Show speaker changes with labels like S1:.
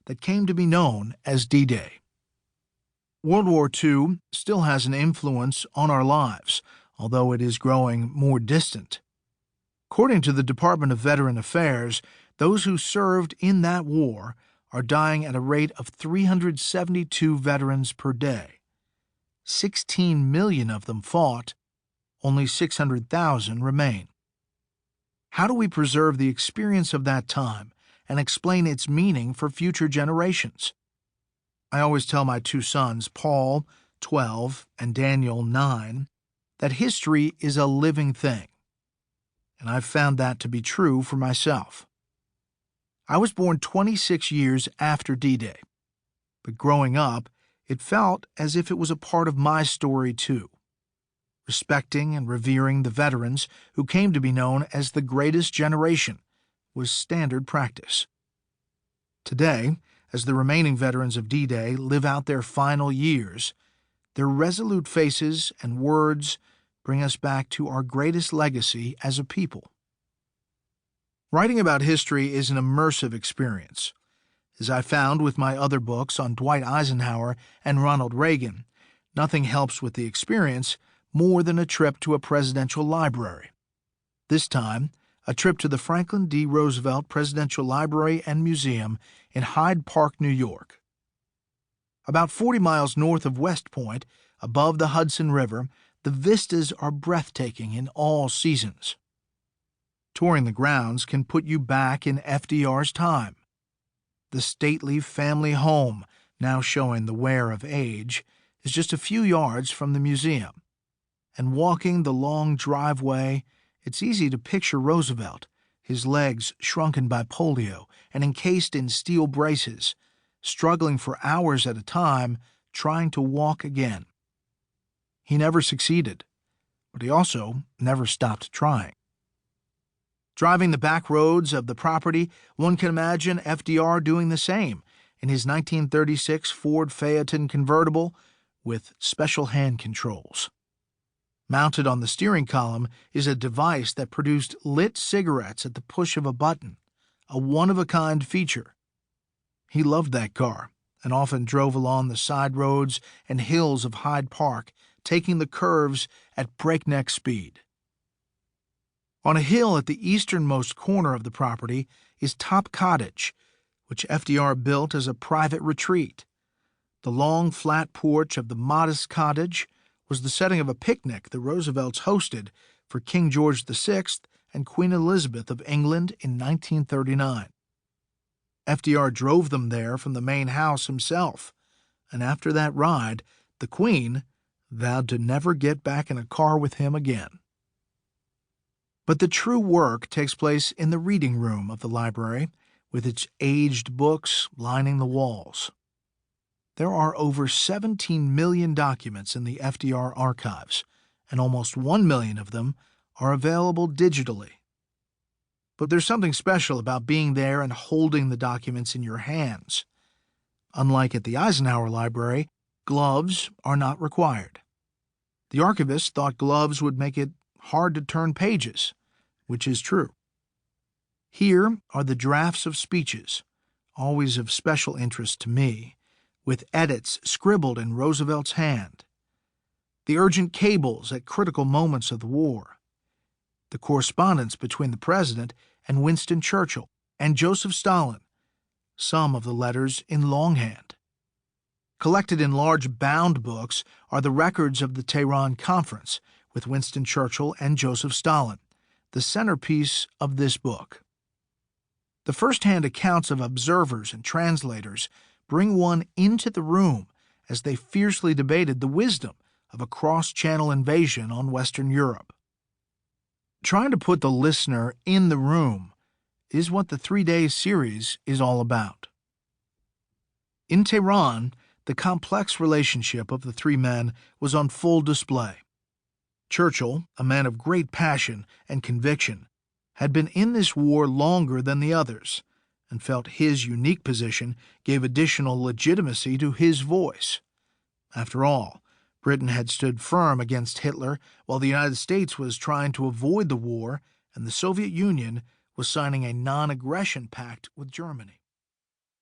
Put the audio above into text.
S1: that came to be known as D-Day. World War II still has an influence on our lives, although it is growing more distant. According to the Department of Veteran Affairs, those who served in that war are dying at a rate of 372 veterans per day. 16 million of them fought, only 600,000 remain. How do we preserve the experience of that time and explain its meaning for future generations? I always tell my two sons, Paul, 12, and Daniel, 9, that history is a living thing, and I've found that to be true for myself. I was born 26 years after D-Day, but growing up, it felt as if it was a part of my story too. Respecting and revering the veterans who came to be known as the greatest generation was standard practice. Today, as the remaining veterans of D-Day live out their final years, their resolute faces and words bring us back to our greatest legacy as a people. Writing about history is an immersive experience. As I found with my other books on Dwight Eisenhower and Ronald Reagan, nothing helps with the experience more than a trip to a presidential library. This time, a trip to the Franklin D. Roosevelt Presidential Library and Museum in Hyde Park, New York. About 40 miles north of West Point, above the Hudson River, the vistas are breathtaking in all seasons. Touring the grounds can put you back in FDR's time. The stately family home, now showing the wear of age, is just a few yards from the museum. And walking the long driveway, it's easy to picture Roosevelt, his legs shrunken by polio and encased in steel braces, struggling for hours at a time, trying to walk again. He never succeeded, but he also never stopped trying. Driving the back roads of the property, one can imagine FDR doing the same in his 1936 Ford Phaeton convertible with special hand controls. Mounted on the steering column is a device that produced lit cigarettes at the push of a button, a one-of-a-kind feature. He loved that car and often drove along the side roads and hills of Hyde Park, taking the curves at breakneck speed. On a hill at the easternmost corner of the property is Top Cottage, which FDR built as a private retreat. The long, flat porch of the modest cottage was the setting of a picnic the Roosevelts hosted for King George VI and Queen Elizabeth of England in 1939. FDR drove them there from the main house himself, and after that ride, the Queen vowed to never get back in a car with him again. But the true work takes place in the reading room of the library, with its aged books lining the walls. There are over 17 million documents in the FDR archives, and almost 1 million of them are available digitally. But there's something special about being there and holding the documents in your hands. Unlike at the Eisenhower Library, gloves are not required. The archivist thought gloves would make it hard to turn pages, which is true. Here are the drafts of speeches, always of special interest to me, with edits scribbled in Roosevelt's hand, the urgent cables at critical moments of the war, the correspondence between the President and Winston Churchill and Joseph Stalin, some of the letters in longhand. Collected in large bound books are the records of the Tehran Conference with Winston Churchill and Joseph Stalin, the centerpiece of this book. The first-hand accounts of observers and translators bring one into the room as they fiercely debated the wisdom of a cross-channel invasion on Western Europe. Trying to put the listener in the room is what the 3-day series is all about. In Tehran, the complex relationship of the three men was on full display. Churchill, a man of great passion and conviction, had been in this war longer than the others, and felt his unique position gave additional legitimacy to his voice. After all, Britain had stood firm against Hitler while the United States was trying to avoid the war and the Soviet Union was signing a non-aggression pact with Germany.